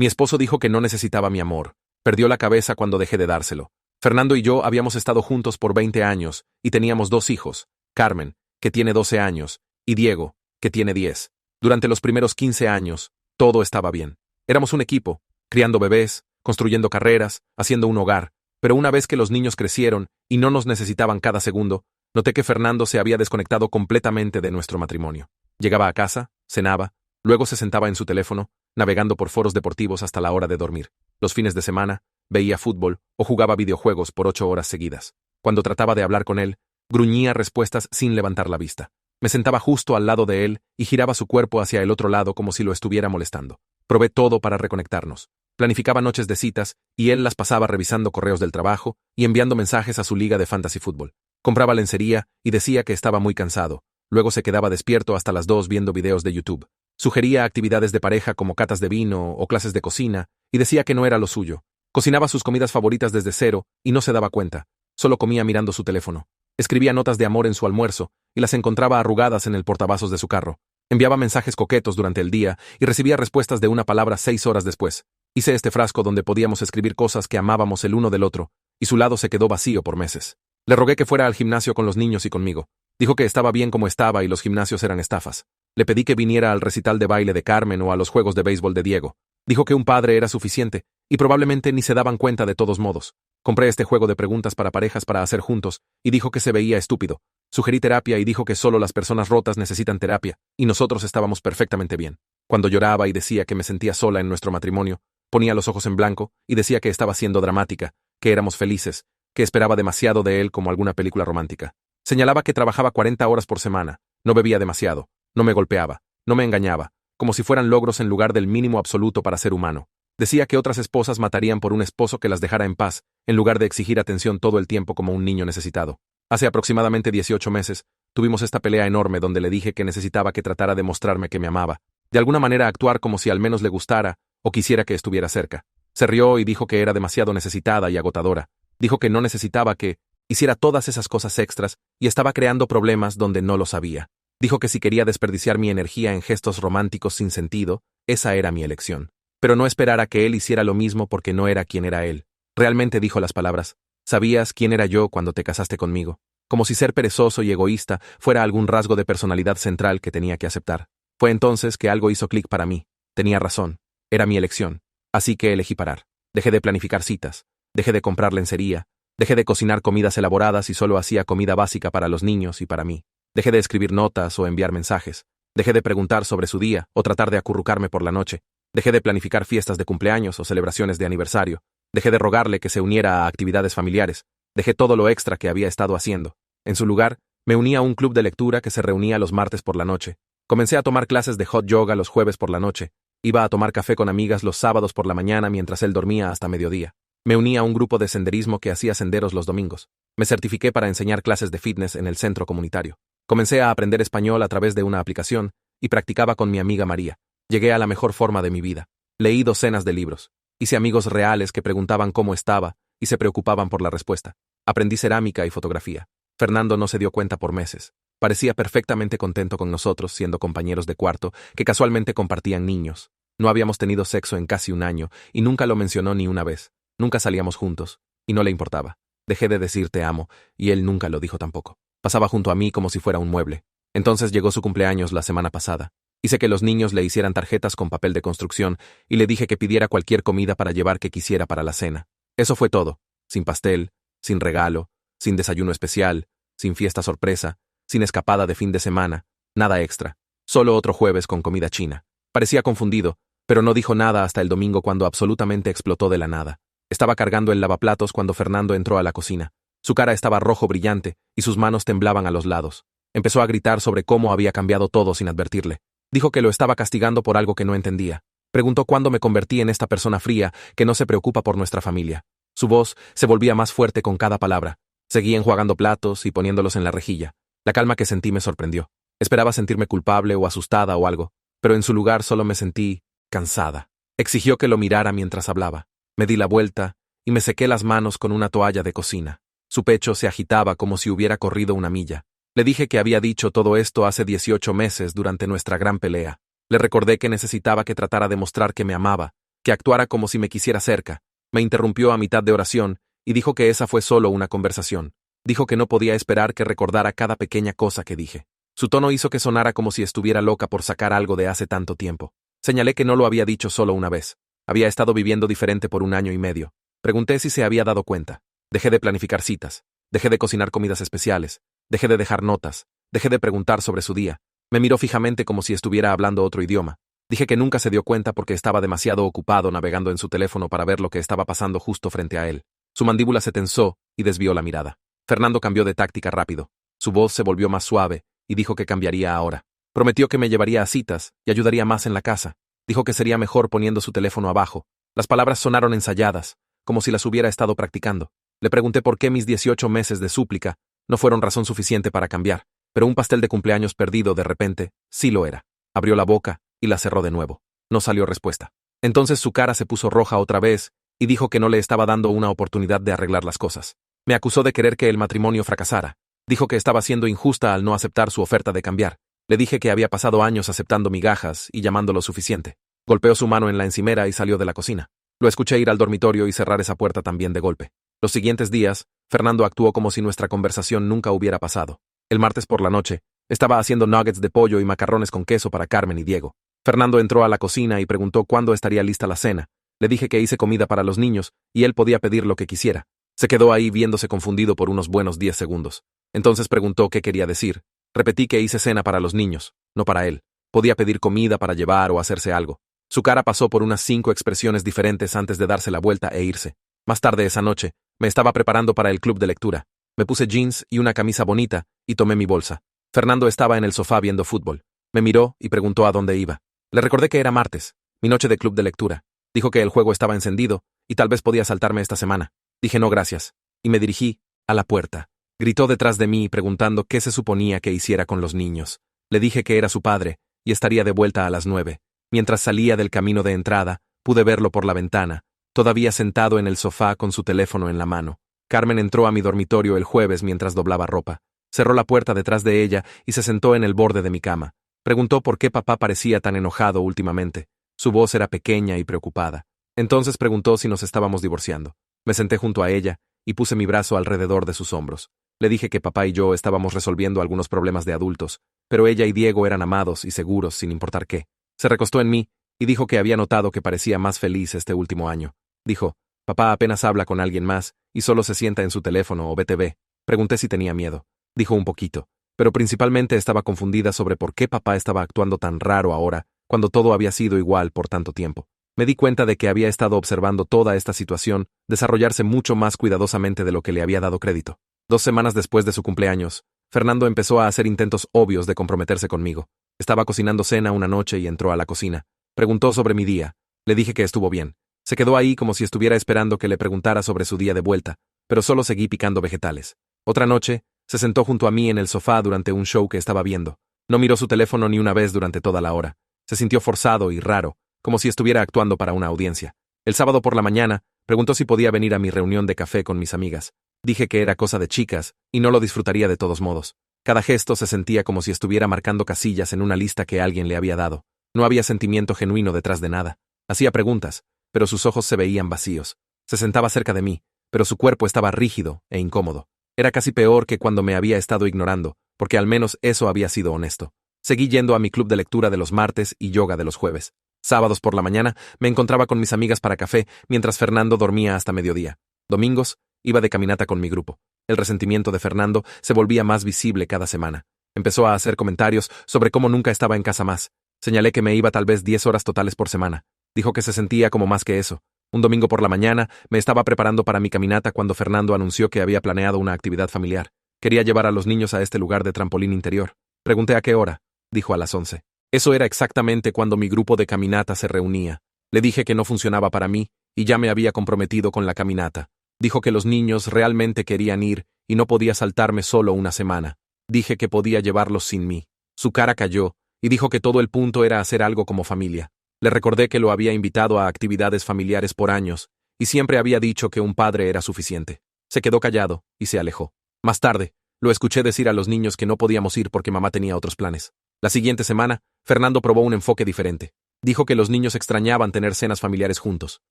Mi esposo dijo que no necesitaba mi amor. Perdió la cabeza cuando dejé de dárselo. Fernando y yo habíamos estado juntos por 20 años y teníamos 2 hijos, Carmen, que tiene 12 años, y Diego, que tiene 10. Durante los primeros 15 años, todo estaba bien. Éramos un equipo, criando bebés, construyendo carreras, haciendo un hogar, pero una vez que los niños crecieron y no nos necesitaban cada segundo, noté que Fernando se había desconectado completamente de nuestro matrimonio. Llegaba a casa, cenaba, luego se sentaba en su teléfono, navegando por foros deportivos hasta la hora de dormir. Los fines de semana, veía fútbol o jugaba videojuegos por 8 horas seguidas. Cuando trataba de hablar con él, gruñía respuestas sin levantar la vista. Me sentaba justo al lado de él y giraba su cuerpo hacia el otro lado como si lo estuviera molestando. Probé todo para reconectarnos. Planificaba noches de citas y él las pasaba revisando correos del trabajo y enviando mensajes a su liga de fantasy fútbol. Compraba lencería y decía que estaba muy cansado. Luego se quedaba despierto hasta las 2 viendo videos de YouTube. Sugería actividades de pareja como catas de vino o clases de cocina y decía que no era lo suyo. Cocinaba sus comidas favoritas desde cero y no se daba cuenta. Solo comía mirando su teléfono. Escribía notas de amor en su almuerzo y las encontraba arrugadas en el portavasos de su carro. Enviaba mensajes coquetos durante el día y recibía respuestas de una palabra 6 horas después. Hice este frasco donde podíamos escribir cosas que amábamos el uno del otro, y su lado se quedó vacío por meses. Le rogué que fuera al gimnasio con los niños y conmigo. Dijo que estaba bien como estaba y los gimnasios eran estafas. Le pedí que viniera al recital de baile de Carmen o a los juegos de béisbol de Diego. Dijo que un padre era suficiente, y probablemente ni se daban cuenta de todos modos. Compré este juego de preguntas para parejas para hacer juntos, y dijo que se veía estúpido. Sugerí terapia y dijo que solo las personas rotas necesitan terapia, y nosotros estábamos perfectamente bien. Cuando lloraba y decía que me sentía sola en nuestro matrimonio, ponía los ojos en blanco y decía que estaba siendo dramática, que éramos felices, que esperaba demasiado de él como alguna película romántica. Señalaba que trabajaba 40 horas por semana, no bebía demasiado, no me golpeaba, no me engañaba, como si fueran logros en lugar del mínimo absoluto para ser humano. Decía que otras esposas matarían por un esposo que las dejara en paz, en lugar de exigir atención todo el tiempo como un niño necesitado. Hace aproximadamente 18 meses, tuvimos esta pelea enorme donde le dije que necesitaba que tratara de mostrarme que me amaba, de alguna manera actuar como si al menos le gustara o quisiera que estuviera cerca. Se rió y dijo que era demasiado necesitada y agotadora. Dijo que no necesitaba que hiciera todas esas cosas extras y estaba creando problemas donde no lo sabía. Dijo que si quería desperdiciar mi energía en gestos románticos sin sentido, esa era mi elección. Pero no esperara que él hiciera lo mismo porque no era quien era él. Realmente dijo las palabras: «¿Sabías quién era yo cuando te casaste conmigo?» Como si ser perezoso y egoísta fuera algún rasgo de personalidad central que tenía que aceptar. Fue entonces que algo hizo clic para mí. Tenía razón. Era mi elección. Así que elegí parar. Dejé de planificar citas. Dejé de comprar lencería. Dejé de cocinar comidas elaboradas y solo hacía comida básica para los niños y para mí. Dejé de escribir notas o enviar mensajes. Dejé de preguntar sobre su día o tratar de acurrucarme por la noche. Dejé de planificar fiestas de cumpleaños o celebraciones de aniversario. Dejé de rogarle que se uniera a actividades familiares. Dejé todo lo extra que había estado haciendo. En su lugar, me uní a un club de lectura que se reunía los martes por la noche. Comencé a tomar clases de hot yoga los jueves por la noche. Iba a tomar café con amigas los sábados por la mañana mientras él dormía hasta mediodía. Me uní a un grupo de senderismo que hacía senderos los domingos. Me certifiqué para enseñar clases de fitness en el centro comunitario. Comencé a aprender español a través de una aplicación y practicaba con mi amiga María. Llegué a la mejor forma de mi vida. Leí docenas de libros. Hice amigos reales que preguntaban cómo estaba y se preocupaban por la respuesta. Aprendí cerámica y fotografía. Fernando no se dio cuenta por meses. Parecía perfectamente contento con nosotros, siendo compañeros de cuarto que casualmente compartían niños. No habíamos tenido sexo en casi un año y nunca lo mencionó ni una vez. Nunca salíamos juntos y no le importaba. Dejé de decir te amo y él nunca lo dijo tampoco. Pasaba junto a mí como si fuera un mueble. Entonces llegó su cumpleaños la semana pasada. Hice que los niños le hicieran tarjetas con papel de construcción y le dije que pidiera cualquier comida para llevar que quisiera para la cena. Eso fue todo. Sin pastel, sin regalo, sin desayuno especial, sin fiesta sorpresa, sin escapada de fin de semana, nada extra. Solo otro jueves con comida china. Parecía confundido, pero no dijo nada hasta el domingo cuando absolutamente explotó de la nada. Estaba cargando el lavaplatos cuando Fernando entró a la cocina. Su cara estaba rojo brillante y sus manos temblaban a los lados. Empezó a gritar sobre cómo había cambiado todo sin advertirle. Dijo que lo estaba castigando por algo que no entendía. Preguntó cuándo me convertí en esta persona fría que no se preocupa por nuestra familia. Su voz se volvía más fuerte con cada palabra. Seguí enjuagando platos y poniéndolos en la rejilla. La calma que sentí me sorprendió. Esperaba sentirme culpable o asustada o algo, pero en su lugar solo me sentí cansada. Exigió que lo mirara mientras hablaba. Me di la vuelta y me sequé las manos con una toalla de cocina. Su pecho se agitaba como si hubiera corrido una milla. Le dije que había dicho todo esto hace 18 meses durante nuestra gran pelea. Le recordé que necesitaba que tratara de mostrar que me amaba, que actuara como si me quisiera cerca. Me interrumpió a mitad de oración y dijo que esa fue solo una conversación. Dijo que no podía esperar que recordara cada pequeña cosa que dije. Su tono hizo que sonara como si estuviera loca por sacar algo de hace tanto tiempo. Señalé que no lo había dicho solo una vez. Había estado viviendo diferente por 1 año y medio. Pregunté si se había dado cuenta. Dejé de planificar citas. Dejé de cocinar comidas especiales. Dejé de dejar notas. Dejé de preguntar sobre su día. Me miró fijamente como si estuviera hablando otro idioma. Dije que nunca se dio cuenta porque estaba demasiado ocupado navegando en su teléfono para ver lo que estaba pasando justo frente a él. Su mandíbula se tensó y desvió la mirada. Fernando cambió de táctica rápido. Su voz se volvió más suave y dijo que cambiaría ahora. Prometió que me llevaría a citas y ayudaría más en la casa. Dijo que sería mejor poniendo su teléfono abajo. Las palabras sonaron ensayadas, como si las hubiera estado practicando. Le pregunté por qué mis 18 meses de súplica no fueron razón suficiente para cambiar, pero un pastel de cumpleaños perdido de repente sí lo era. Abrió la boca y la cerró de nuevo. No salió respuesta. Entonces su cara se puso roja otra vez y dijo que no le estaba dando una oportunidad de arreglar las cosas. Me acusó de querer que el matrimonio fracasara. Dijo que estaba siendo injusta al no aceptar su oferta de cambiar. Le dije que había pasado años aceptando migajas y llamándolo suficiente. Golpeó su mano en la encimera y salió de la cocina. Lo escuché ir al dormitorio y cerrar esa puerta también de golpe. Los siguientes días, Fernando actuó como si nuestra conversación nunca hubiera pasado. El martes por la noche, estaba haciendo nuggets de pollo y macarrones con queso para Carmen y Diego. Fernando entró a la cocina y preguntó cuándo estaría lista la cena. Le dije que hice comida para los niños y él podía pedir lo que quisiera. Se quedó ahí viéndose confundido por unos buenos 10 segundos. Entonces preguntó qué quería decir. Repetí que hice cena para los niños, no para él. Podía pedir comida para llevar o hacerse algo. Su cara pasó por unas 5 expresiones diferentes antes de darse la vuelta e irse. Más tarde esa noche, me estaba preparando para el club de lectura. Me puse jeans y una camisa bonita y tomé mi bolsa. Fernando estaba en el sofá viendo fútbol. Me miró y preguntó a dónde iba. Le recordé que era martes, mi noche de club de lectura. Dijo que el juego estaba encendido y tal vez podía saltarme esta semana. Dije no gracias, y me dirigí a la puerta. Gritó detrás de mí preguntando qué se suponía que hiciera con los niños. Le dije que era su padre y estaría de vuelta a las 9. Mientras salía del camino de entrada, pude verlo por la ventana, todavía sentado en el sofá con su teléfono en la mano. Carmen entró a mi dormitorio el jueves mientras doblaba ropa. Cerró la puerta detrás de ella y se sentó en el borde de mi cama. Preguntó por qué papá parecía tan enojado últimamente. Su voz era pequeña y preocupada. Entonces preguntó si nos estábamos divorciando. Me senté junto a ella y puse mi brazo alrededor de sus hombros. Le dije que papá y yo estábamos resolviendo algunos problemas de adultos, pero ella y Diego eran amados y seguros sin importar qué. Se recostó en mí y dijo que había notado que parecía más feliz este último año. Dijo, papá apenas habla con alguien más y solo se sienta en su teléfono o BTV. Pregunté si tenía miedo. Dijo un poquito, pero principalmente estaba confundida sobre por qué papá estaba actuando tan raro ahora, cuando todo había sido igual por tanto tiempo. Me di cuenta de que había estado observando toda esta situación desarrollarse mucho más cuidadosamente de lo que le había dado crédito. 2 semanas después de su cumpleaños, Fernando empezó a hacer intentos obvios de comprometerse conmigo. Estaba cocinando cena una noche y entró a la cocina. Preguntó sobre mi día. Le dije que estuvo bien. Se quedó ahí como si estuviera esperando que le preguntara sobre su día de vuelta, pero solo seguí picando vegetales. Otra noche, se sentó junto a mí en el sofá durante un show que estaba viendo. No miró su teléfono ni una vez durante toda la hora. Se sintió forzado y raro, como si estuviera actuando para una audiencia. El sábado por la mañana, preguntó si podía venir a mi reunión de café con mis amigas. Dije que era cosa de chicas y no lo disfrutaría de todos modos. Cada gesto se sentía como si estuviera marcando casillas en una lista que alguien le había dado. No había sentimiento genuino detrás de nada. Hacía preguntas, pero sus ojos se veían vacíos. Se sentaba cerca de mí, pero su cuerpo estaba rígido e incómodo. Era casi peor que cuando me había estado ignorando, porque al menos eso había sido honesto. Seguí yendo a mi club de lectura de los martes y yoga de los jueves. Sábados por la mañana me encontraba con mis amigas para café mientras Fernando dormía hasta mediodía. Domingos, iba de caminata con mi grupo. El resentimiento de Fernando se volvía más visible cada semana. Empezó a hacer comentarios sobre cómo nunca estaba en casa más. Señalé que me iba tal vez 10 horas totales por semana. Dijo que se sentía como más que eso. Un domingo por la mañana me estaba preparando para mi caminata cuando Fernando anunció que había planeado una actividad familiar. Quería llevar a los niños a este lugar de trampolín interior. Pregunté a qué hora. Dijo a las 11. Eso era exactamente cuando mi grupo de caminata se reunía. Le dije que no funcionaba para mí y ya me había comprometido con la caminata. Dijo que los niños realmente querían ir y no podía saltarme solo una semana. Dije que podía llevarlos sin mí. Su cara cayó y dijo que todo el punto era hacer algo como familia. Le recordé que lo había invitado a actividades familiares por años y siempre había dicho que un padre era suficiente. Se quedó callado y se alejó. Más tarde, lo escuché decir a los niños que no podíamos ir porque mamá tenía otros planes. La siguiente semana, Fernando probó un enfoque diferente. Dijo que los niños extrañaban tener cenas familiares juntos.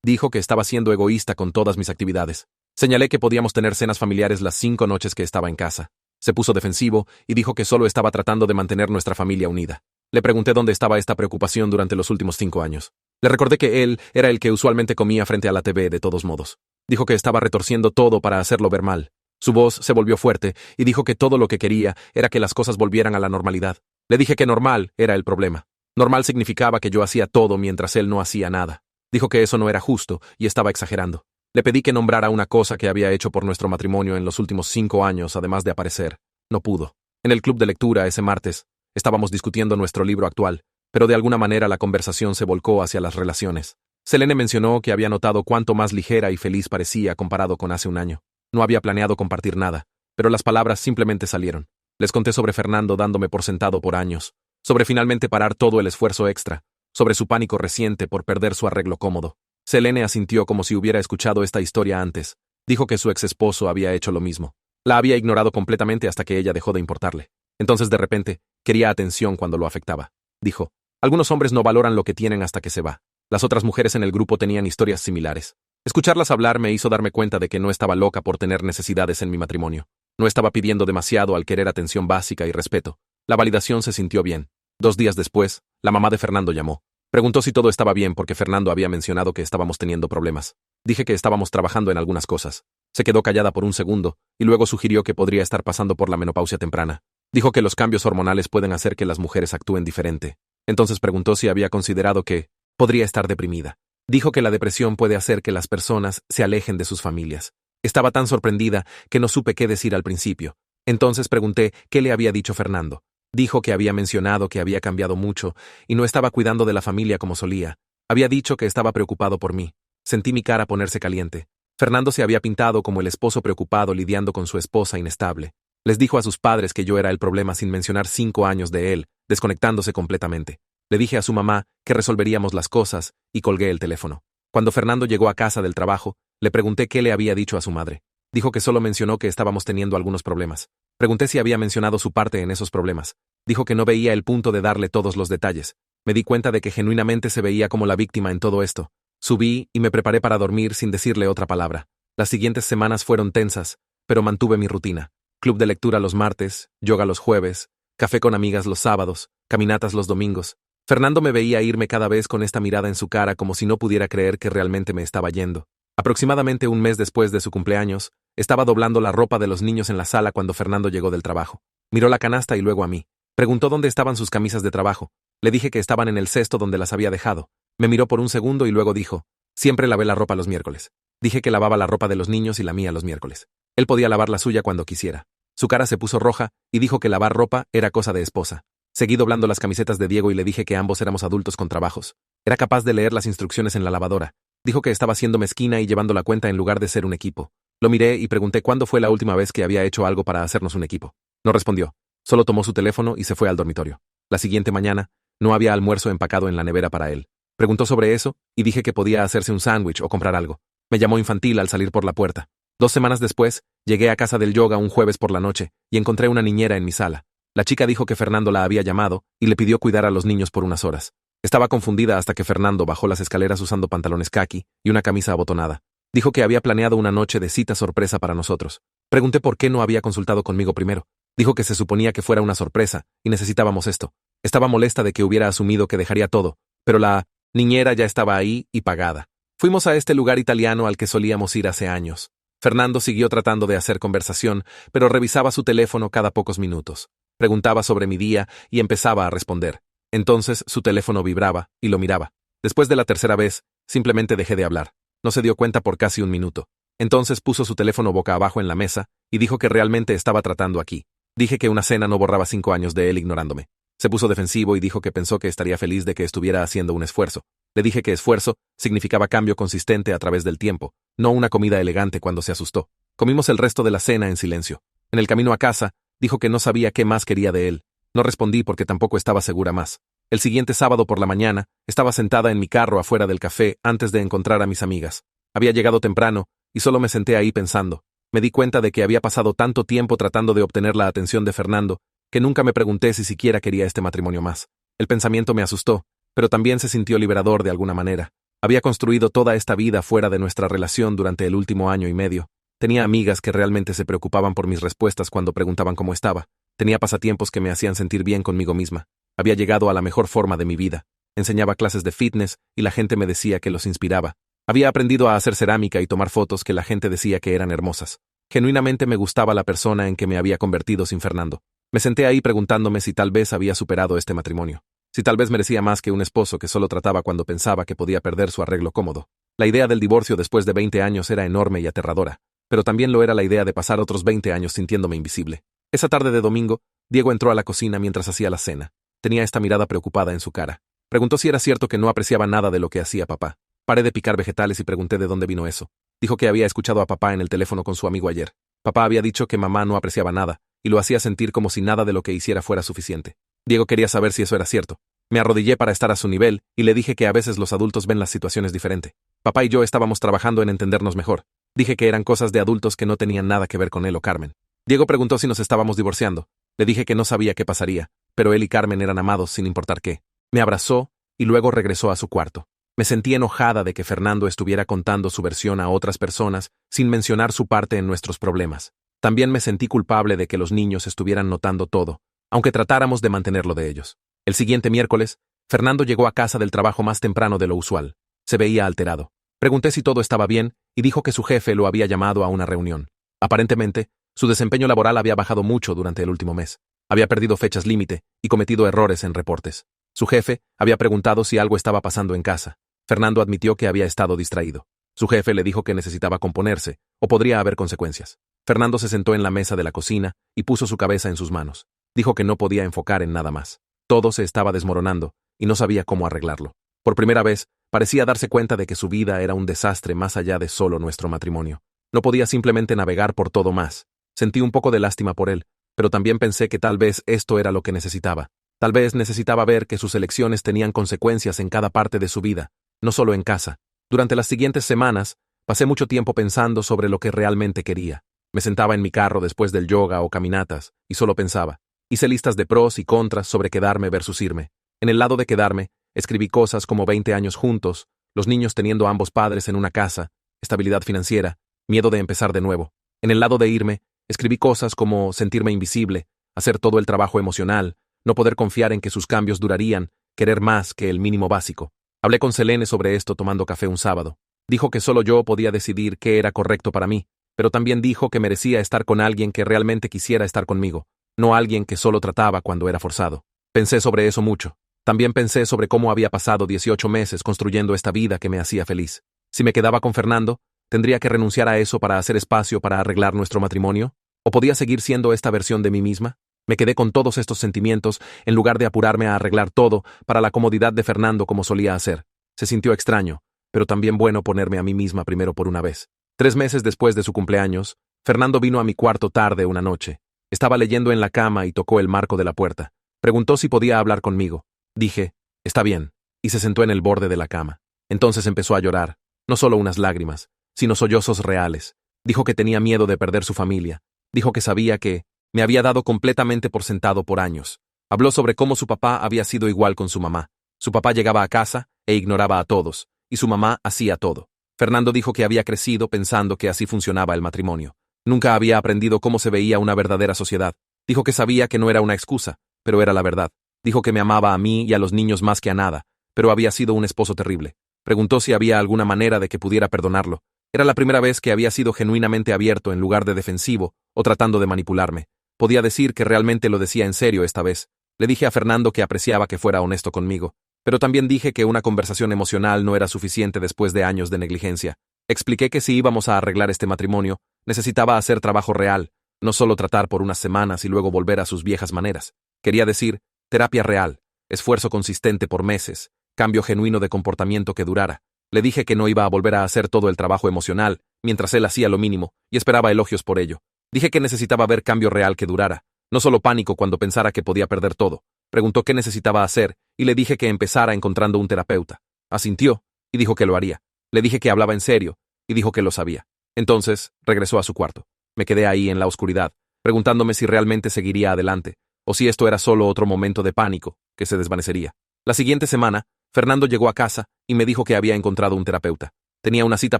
Dijo que estaba siendo egoísta con todas mis actividades. Señalé que podíamos tener cenas familiares las 5 noches que estaba en casa. Se puso defensivo y dijo que solo estaba tratando de mantener nuestra familia unida. Le pregunté dónde estaba esta preocupación durante los últimos 5 años. Le recordé que él era el que usualmente comía frente a la TV de todos modos. Dijo que estaba retorciendo todo para hacerlo ver mal. Su voz se volvió fuerte y dijo que todo lo que quería era que las cosas volvieran a la normalidad. Le dije que normal era el problema. Normal significaba que yo hacía todo mientras él no hacía nada. Dijo que eso no era justo y estaba exagerando. Le pedí que nombrara una cosa que había hecho por nuestro matrimonio en los últimos 5 años, además de aparecer. No pudo. En el club de lectura ese martes, estábamos discutiendo nuestro libro actual, pero de alguna manera la conversación se volcó hacia las relaciones. Selene mencionó que había notado cuánto más ligera y feliz parecía comparado con hace un año. No había planeado compartir nada, pero las palabras simplemente salieron. Les conté sobre Fernando dándome por sentado por años, sobre finalmente parar todo el esfuerzo extra, sobre su pánico reciente por perder su arreglo cómodo. Selene asintió como si hubiera escuchado esta historia antes. Dijo que su ex esposo había hecho lo mismo. La había ignorado completamente hasta que ella dejó de importarle. Entonces, de repente, quería atención cuando lo afectaba. Dijo, algunos hombres no valoran lo que tienen hasta que se va. Las otras mujeres en el grupo tenían historias similares. Escucharlas hablar me hizo darme cuenta de que no estaba loca por tener necesidades en mi matrimonio. No estaba pidiendo demasiado al querer atención básica y respeto. La validación se sintió bien. 2 días después, la mamá de Fernando llamó. Preguntó si todo estaba bien porque Fernando había mencionado que estábamos teniendo problemas. Dije que estábamos trabajando en algunas cosas. Se quedó callada por un segundo y luego sugirió que podría estar pasando por la menopausia temprana. Dijo que los cambios hormonales pueden hacer que las mujeres actúen diferente. Entonces preguntó si había considerado que podría estar deprimida. Dijo que la depresión puede hacer que las personas se alejen de sus familias. Estaba tan sorprendida que no supe qué decir al principio. Entonces pregunté qué le había dicho Fernando. Dijo que había mencionado que había cambiado mucho y no estaba cuidando de la familia como solía. Había dicho que estaba preocupado por mí. Sentí mi cara ponerse caliente. Fernando se había pintado como el esposo preocupado lidiando con su esposa inestable. Les dijo a sus padres que yo era el problema sin mencionar 5 años de él, desconectándose completamente. Le dije a su mamá que resolveríamos las cosas y colgué el teléfono. Cuando Fernando llegó a casa del trabajo, le pregunté qué le había dicho a su madre. Dijo que solo mencionó que estábamos teniendo algunos problemas. Pregunté si había mencionado su parte en esos problemas. Dijo que no veía el punto de darle todos los detalles. Me di cuenta de que genuinamente se veía como la víctima en todo esto. Subí y me preparé para dormir sin decirle otra palabra. Las siguientes semanas fueron tensas, pero mantuve mi rutina. Club de lectura los martes, yoga los jueves, café con amigas los sábados, caminatas los domingos. Fernando me veía irme cada vez con esta mirada en su cara como si no pudiera creer que realmente me estaba yendo. Aproximadamente un mes después de su cumpleaños, estaba doblando la ropa de los niños en la sala cuando Fernando llegó del trabajo. Miró la canasta y luego a mí. Preguntó dónde estaban sus camisas de trabajo. Le dije que estaban en el cesto donde las había dejado. Me miró por un segundo y luego dijo, siempre lavé la ropa los miércoles. Dije que lavaba la ropa de los niños y la mía los miércoles. Él podía lavar la suya cuando quisiera. Su cara se puso roja y dijo que lavar ropa era cosa de esposa. Seguí doblando las camisetas de Diego y le dije que ambos éramos adultos con trabajos. Era capaz de leer las instrucciones en la lavadora. Dijo que estaba siendo mezquina y llevando la cuenta en lugar de ser un equipo. Lo miré y pregunté cuándo fue la última vez que había hecho algo para hacernos un equipo. No respondió. Solo tomó su teléfono y se fue al dormitorio. La siguiente mañana, no había almuerzo empacado en la nevera para él. Preguntó sobre eso y dije que podía hacerse un sándwich o comprar algo. Me llamó infantil al salir por la puerta. 2 semanas después, llegué a casa del yoga un jueves por la noche y encontré una niñera en mi sala. La chica dijo que Fernando la había llamado y le pidió cuidar a los niños por unas horas. Estaba confundida hasta que Fernando bajó las escaleras usando pantalones caqui y una camisa abotonada. Dijo que había planeado una noche de cita sorpresa para nosotros. Pregunté por qué no había consultado conmigo primero. Dijo que se suponía que fuera una sorpresa y necesitábamos esto. Estaba molesta de que hubiera asumido que dejaría todo, pero la niñera ya estaba ahí y pagada. Fuimos a este lugar italiano al que solíamos ir hace años. Fernando siguió tratando de hacer conversación, pero revisaba su teléfono cada pocos minutos. Preguntaba sobre mi día y empezaba a responder. Entonces su teléfono vibraba y lo miraba. Después de la tercera vez, simplemente dejé de hablar. No se dio cuenta por casi un minuto. Entonces puso su teléfono boca abajo en la mesa y dijo que realmente estaba tratando aquí. Dije que una cena no borraba 5 años de él ignorándome. Se puso defensivo y dijo que pensó que estaría feliz de que estuviera haciendo un esfuerzo. Le dije que esfuerzo significaba cambio consistente a través del tiempo, no una comida elegante cuando se asustó. Comimos el resto de la cena en silencio. En el camino a casa, dijo que no sabía qué más quería de él. No respondí porque tampoco estaba segura más. El siguiente sábado por la mañana, estaba sentada en mi carro afuera del café antes de encontrar a mis amigas. Había llegado temprano y solo me senté ahí pensando. Me di cuenta de que había pasado tanto tiempo tratando de obtener la atención de Fernando que nunca me pregunté si siquiera quería este matrimonio más. El pensamiento me asustó, pero también se sintió liberador de alguna manera. Había construido toda esta vida fuera de nuestra relación durante el último año y medio. Tenía amigas que realmente se preocupaban por mis respuestas cuando preguntaban cómo estaba. Tenía pasatiempos que me hacían sentir bien conmigo misma. Había llegado a la mejor forma de mi vida. Enseñaba clases de fitness y la gente me decía que los inspiraba. Había aprendido a hacer cerámica y tomar fotos que la gente decía que eran hermosas. Genuinamente me gustaba la persona en que me había convertido sin Fernando. Me senté ahí preguntándome si tal vez había superado este matrimonio. Si tal vez merecía más que un esposo que solo trataba cuando pensaba que podía perder su arreglo cómodo. La idea del divorcio después de 20 años era enorme y aterradora, pero también lo era la idea de pasar otros 20 años sintiéndome invisible. Esa tarde de domingo, Diego entró a la cocina mientras hacía la cena. Tenía esta mirada preocupada en su cara. Preguntó si era cierto que no apreciaba nada de lo que hacía papá. Paré de picar vegetales y pregunté de dónde vino eso. Dijo que había escuchado a papá en el teléfono con su amigo ayer. Papá había dicho que mamá no apreciaba nada, y lo hacía sentir como si nada de lo que hiciera fuera suficiente. Diego quería saber si eso era cierto. Me arrodillé para estar a su nivel, y le dije que a veces los adultos ven las situaciones diferente. Papá y yo estábamos trabajando en entendernos mejor. Dije que eran cosas de adultos que no tenían nada que ver con él o Carmen. Diego preguntó si nos estábamos divorciando. Le dije que no sabía qué pasaría, pero él y Carmen eran amados sin importar qué. Me abrazó, y luego regresó a su cuarto. Me sentí enojada de que Fernando estuviera contando su versión a otras personas sin mencionar su parte en nuestros problemas. También me sentí culpable de que los niños estuvieran notando todo, aunque tratáramos de mantenerlo de ellos. El siguiente miércoles, Fernando llegó a casa del trabajo más temprano de lo usual. Se veía alterado. Pregunté si todo estaba bien y dijo que su jefe lo había llamado a una reunión. Aparentemente, su desempeño laboral había bajado mucho durante el último mes. Había perdido fechas límite y cometido errores en reportes. Su jefe había preguntado si algo estaba pasando en casa. Fernando admitió que había estado distraído. Su jefe le dijo que necesitaba componerse, o podría haber consecuencias. Fernando se sentó en la mesa de la cocina y puso su cabeza en sus manos. Dijo que no podía enfocar en nada más. Todo se estaba desmoronando, y no sabía cómo arreglarlo. Por primera vez, parecía darse cuenta de que su vida era un desastre más allá de solo nuestro matrimonio. No podía simplemente navegar por todo más. Sentí un poco de lástima por él, pero también pensé que tal vez esto era lo que necesitaba. Tal vez necesitaba ver que sus elecciones tenían consecuencias en cada parte de su vida, no solo en casa. Durante las siguientes semanas, pasé mucho tiempo pensando sobre lo que realmente quería. Me sentaba en mi carro después del yoga o caminatas, y solo pensaba. Hice listas de pros y contras sobre quedarme versus irme. En el lado de quedarme, escribí cosas como 20 años juntos, los niños teniendo ambos padres en una casa, estabilidad financiera, miedo de empezar de nuevo. En el lado de irme, escribí cosas como sentirme invisible, hacer todo el trabajo emocional, no poder confiar en que sus cambios durarían, querer más que el mínimo básico. Hablé con Selene sobre esto tomando café un sábado. Dijo que solo yo podía decidir qué era correcto para mí, pero también dijo que merecía estar con alguien que realmente quisiera estar conmigo, no alguien que solo trataba cuando era forzado. Pensé sobre eso mucho. También pensé sobre cómo había pasado 18 meses construyendo esta vida que me hacía feliz. Si me quedaba con Fernando, ¿tendría que renunciar a eso para hacer espacio para arreglar nuestro matrimonio? ¿O podía seguir siendo esta versión de mí misma? Me quedé con todos estos sentimientos en lugar de apurarme a arreglar todo para la comodidad de Fernando como solía hacer. Se sintió extraño, pero también bueno ponerme a mí misma primero por una vez. 3 meses después de su cumpleaños, Fernando vino a mi cuarto tarde una noche. Estaba leyendo en la cama y tocó el marco de la puerta. Preguntó si podía hablar conmigo. Dije, está bien, y se sentó en el borde de la cama. Entonces empezó a llorar, no solo unas lágrimas, sino sollozos reales. Dijo que tenía miedo de perder su familia. Dijo que sabía que me había dado completamente por sentado por años. Habló sobre cómo su papá había sido igual con su mamá. Su papá llegaba a casa e ignoraba a todos, y su mamá hacía todo. Fernando dijo que había crecido pensando que así funcionaba el matrimonio. Nunca había aprendido cómo se veía una verdadera sociedad. Dijo que sabía que no era una excusa, pero era la verdad. Dijo que me amaba a mí y a los niños más que a nada, pero había sido un esposo terrible. Preguntó si había alguna manera de que pudiera perdonarlo. Era la primera vez que había sido genuinamente abierto en lugar de defensivo o tratando de manipularme. Podía decir que realmente lo decía en serio esta vez. Le dije a Fernando que apreciaba que fuera honesto conmigo, pero también dije que una conversación emocional no era suficiente después de años de negligencia. Expliqué que si íbamos a arreglar este matrimonio, necesitaba hacer trabajo real, no solo tratar por unas semanas y luego volver a sus viejas maneras. Quería decir, terapia real, esfuerzo consistente por meses, cambio genuino de comportamiento que durara. Le dije que no iba a volver a hacer todo el trabajo emocional, mientras él hacía lo mínimo, y esperaba elogios por ello. Dije que necesitaba ver cambio real que durara, no solo pánico cuando pensara que podía perder todo. Preguntó qué necesitaba hacer, y le dije que empezara encontrando un terapeuta. Asintió, y dijo que lo haría. Le dije que hablaba en serio, y dijo que lo sabía. Entonces, regresó a su cuarto. Me quedé ahí en la oscuridad, preguntándome si realmente seguiría adelante, o si esto era solo otro momento de pánico, que se desvanecería. La siguiente semana, Fernando llegó a casa y me dijo que había encontrado un terapeuta. Tenía una cita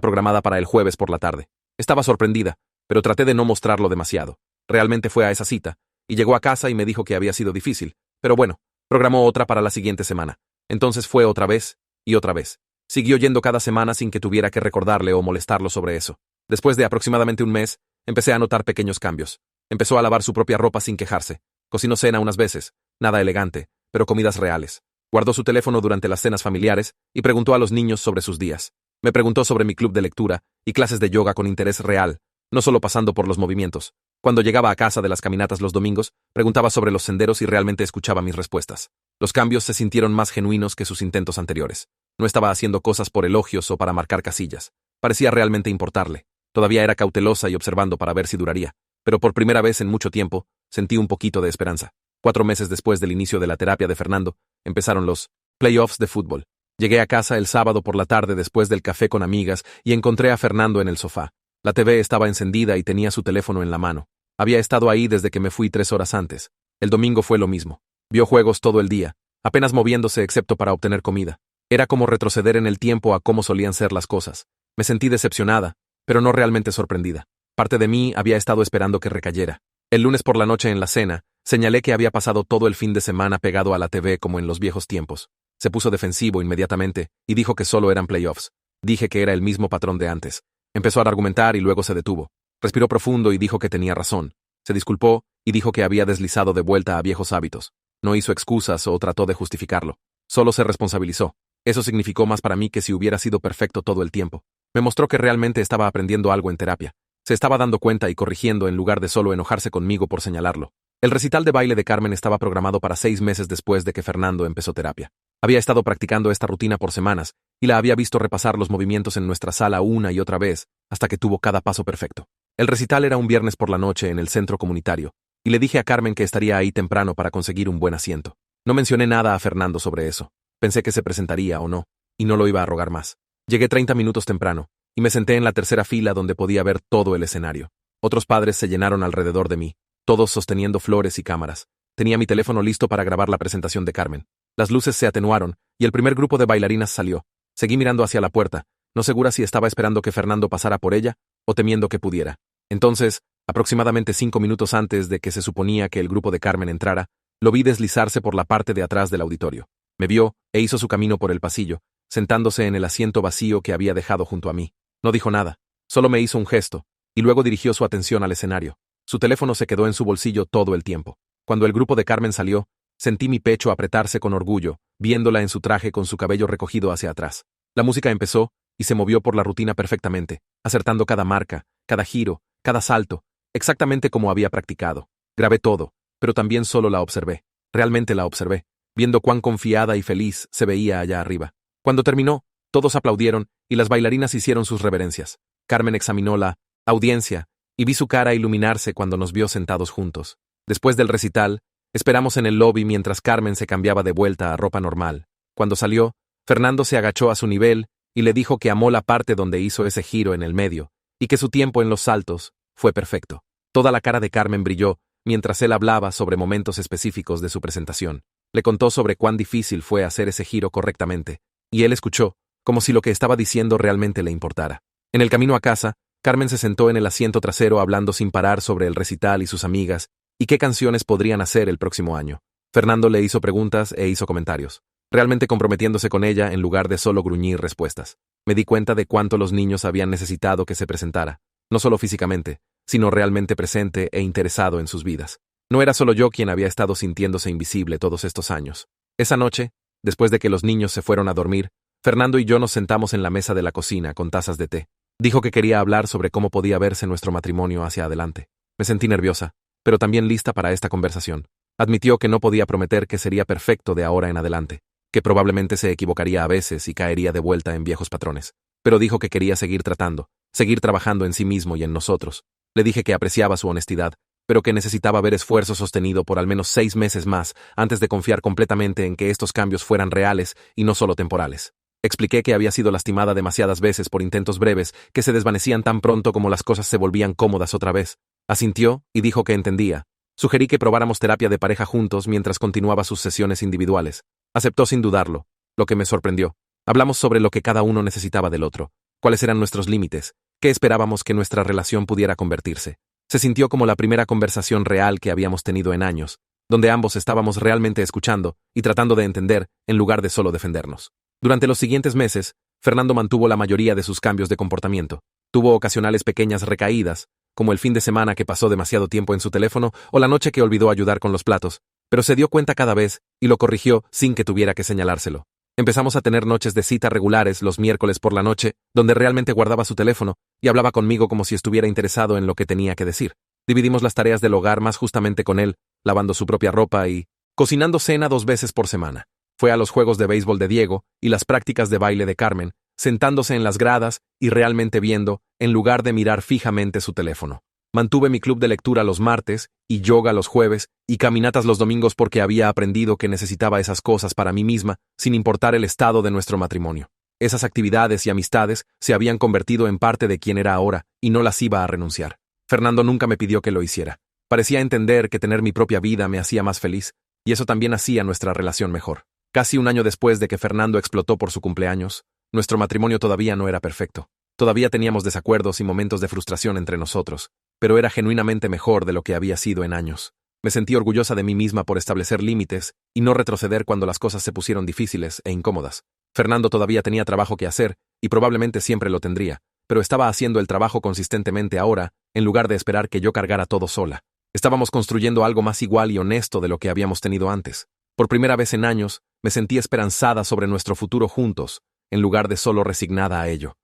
programada para el jueves por la tarde. Estaba sorprendida, pero traté de no mostrarlo demasiado. Realmente fue a esa cita, y llegó a casa y me dijo que había sido difícil, pero bueno, programó otra para la siguiente semana. Entonces fue otra vez, y otra vez. Siguió yendo cada semana sin que tuviera que recordarle o molestarlo sobre eso. Después de aproximadamente un mes, empecé a notar pequeños cambios. Empezó a lavar su propia ropa sin quejarse. Cocinó cena unas veces, nada elegante, pero comidas reales. Guardó su teléfono durante las cenas familiares y preguntó a los niños sobre sus días. Me preguntó sobre mi club de lectura y clases de yoga con interés real, no solo pasando por los movimientos. Cuando llegaba a casa de las caminatas los domingos, preguntaba sobre los senderos y realmente escuchaba mis respuestas. Los cambios se sintieron más genuinos que sus intentos anteriores. No estaba haciendo cosas por elogios o para marcar casillas. Parecía realmente importarle. Todavía era cautelosa y observando para ver si duraría. Pero por primera vez en mucho tiempo, sentí un poquito de esperanza. 4 meses después del inicio de la terapia de Fernando, empezaron los playoffs de fútbol. Llegué a casa el sábado por la tarde después del café con amigas y encontré a Fernando en el sofá. La TV estaba encendida y tenía su teléfono en la mano. Había estado ahí desde que me fui 3 horas antes. El domingo fue lo mismo. Vio juegos todo el día, apenas moviéndose excepto para obtener comida. Era como retroceder en el tiempo a cómo solían ser las cosas. Me sentí decepcionada, pero no realmente sorprendida. Parte de mí había estado esperando que recayera. El lunes por la noche en la cena, señalé que había pasado todo el fin de semana pegado a la TV como en los viejos tiempos. Se puso defensivo inmediatamente y dijo que solo eran playoffs. Dije que era el mismo patrón de antes. Empezó a argumentar y luego se detuvo. Respiró profundo y dijo que tenía razón. Se disculpó y dijo que había deslizado de vuelta a viejos hábitos. No hizo excusas o trató de justificarlo. Solo se responsabilizó. Eso significó más para mí que si hubiera sido perfecto todo el tiempo. Me mostró que realmente estaba aprendiendo algo en terapia. Se estaba dando cuenta y corrigiendo en lugar de solo enojarse conmigo por señalarlo. El recital de baile de Carmen estaba programado para 6 meses después de que Fernando empezó terapia. Había estado practicando esta rutina por semanas y la había visto repasar los movimientos en nuestra sala una y otra vez hasta que tuvo cada paso perfecto. El recital era un viernes por la noche en el centro comunitario, y le dije a Carmen que estaría ahí temprano para conseguir un buen asiento. No mencioné nada a Fernando sobre eso. Pensé que se presentaría o no, y no lo iba a rogar más. Llegué 30 minutos temprano, y me senté en la tercera fila donde podía ver todo el escenario. Otros padres se llenaron alrededor de mí, todos sosteniendo flores y cámaras. Tenía mi teléfono listo para grabar la presentación de Carmen. Las luces se atenuaron, y el primer grupo de bailarinas salió. Seguí mirando hacia la puerta, no segura si estaba esperando que Fernando pasara por ella, o temiendo que pudiera. Entonces, aproximadamente 5 minutos antes de que se suponía que el grupo de Carmen entrara, lo vi deslizarse por la parte de atrás del auditorio. Me vio e hizo su camino por el pasillo, sentándose en el asiento vacío que había dejado junto a mí. No dijo nada, solo me hizo un gesto, y luego dirigió su atención al escenario. Su teléfono se quedó en su bolsillo todo el tiempo. Cuando el grupo de Carmen salió, sentí mi pecho apretarse con orgullo, viéndola en su traje con su cabello recogido hacia atrás. La música empezó, y se movió por la rutina perfectamente, acertando cada marca, cada giro, cada salto, exactamente como había practicado. Grabé todo, pero también solo la observé. Realmente la observé, viendo cuán confiada y feliz se veía allá arriba. Cuando terminó, todos aplaudieron y las bailarinas hicieron sus reverencias. Carmen examinó la audiencia y vi su cara iluminarse cuando nos vio sentados juntos. Después del recital, esperamos en el lobby mientras Carmen se cambiaba de vuelta a ropa normal. Cuando salió, Fernando se agachó a su nivel y le dijo que amó la parte donde hizo ese giro en el medio, y que su tiempo en los saltos fue perfecto. Toda la cara de Carmen brilló mientras él hablaba sobre momentos específicos de su presentación. Le contó sobre cuán difícil fue hacer ese giro correctamente, y él escuchó, como si lo que estaba diciendo realmente le importara. En el camino a casa, Carmen se sentó en el asiento trasero hablando sin parar sobre el recital y sus amigas, y qué canciones podrían hacer el próximo año. Fernando le hizo preguntas e hizo comentarios, realmente comprometiéndose con ella en lugar de solo gruñir respuestas. Me di cuenta de cuánto los niños habían necesitado que se presentara, no solo físicamente, sino realmente presente e interesado en sus vidas. No era solo yo quien había estado sintiéndose invisible todos estos años. Esa noche, después de que los niños se fueron a dormir, Fernando y yo nos sentamos en la mesa de la cocina con tazas de té. Dijo que quería hablar sobre cómo podía verse nuestro matrimonio hacia adelante. Me sentí nerviosa, pero también lista para esta conversación. Admitió que no podía prometer que sería perfecto de ahora en adelante, que probablemente se equivocaría a veces y caería de vuelta en viejos patrones. Pero dijo que quería seguir tratando, seguir trabajando en sí mismo y en nosotros. Le dije que apreciaba su honestidad, pero que necesitaba ver esfuerzo sostenido por al menos 6 meses más antes de confiar completamente en que estos cambios fueran reales y no solo temporales. Expliqué que había sido lastimada demasiadas veces por intentos breves que se desvanecían tan pronto como las cosas se volvían cómodas otra vez. Asintió y dijo que entendía. Sugerí que probáramos terapia de pareja juntos mientras continuaba sus sesiones individuales. Aceptó sin dudarlo. lo que me sorprendió. Hablamos sobre lo que cada uno necesitaba del otro, cuáles eran nuestros límites, qué esperábamos que nuestra relación pudiera convertirse. Se sintió como la primera conversación real que habíamos tenido en años, donde ambos estábamos realmente escuchando y tratando de entender en lugar de solo defendernos. Durante los siguientes meses, Fernando mantuvo la mayoría de sus cambios de comportamiento. Tuvo ocasionales pequeñas recaídas, como el fin de semana que pasó demasiado tiempo en su teléfono o la noche que olvidó ayudar con los platos, pero se dio cuenta cada vez y lo corrigió sin que tuviera que señalárselo. Empezamos a tener noches de cita regulares los miércoles por la noche, donde realmente guardaba su teléfono y hablaba conmigo como si estuviera interesado en lo que tenía que decir. Dividimos las tareas del hogar más justamente con él, lavando su propia ropa y cocinando cena 2 veces por semana. Fue a los juegos de béisbol de Diego y las prácticas de baile de Carmen, sentándose en las gradas y realmente viendo, en lugar de mirar fijamente su teléfono. Mantuve mi club de lectura los martes, y yoga los jueves, y caminatas los domingos porque había aprendido que necesitaba esas cosas para mí misma, sin importar el estado de nuestro matrimonio. Esas actividades y amistades se habían convertido en parte de quien era ahora, y no las iba a renunciar. Fernando nunca me pidió que lo hiciera. Parecía entender que tener mi propia vida me hacía más feliz, y eso también hacía nuestra relación mejor. Casi un año después de que Fernando explotó por su cumpleaños, nuestro matrimonio todavía no era perfecto. Todavía teníamos desacuerdos y momentos de frustración entre nosotros, pero era genuinamente mejor de lo que había sido en años. Me sentí orgullosa de mí misma por establecer límites y no retroceder cuando las cosas se pusieron difíciles e incómodas. Fernando todavía tenía trabajo que hacer, y probablemente siempre lo tendría, pero estaba haciendo el trabajo consistentemente ahora, en lugar de esperar que yo cargara todo sola. Estábamos construyendo algo más igual y honesto de lo que habíamos tenido antes. Por primera vez en años, me sentí esperanzada sobre nuestro futuro juntos, en lugar de solo resignada a ello.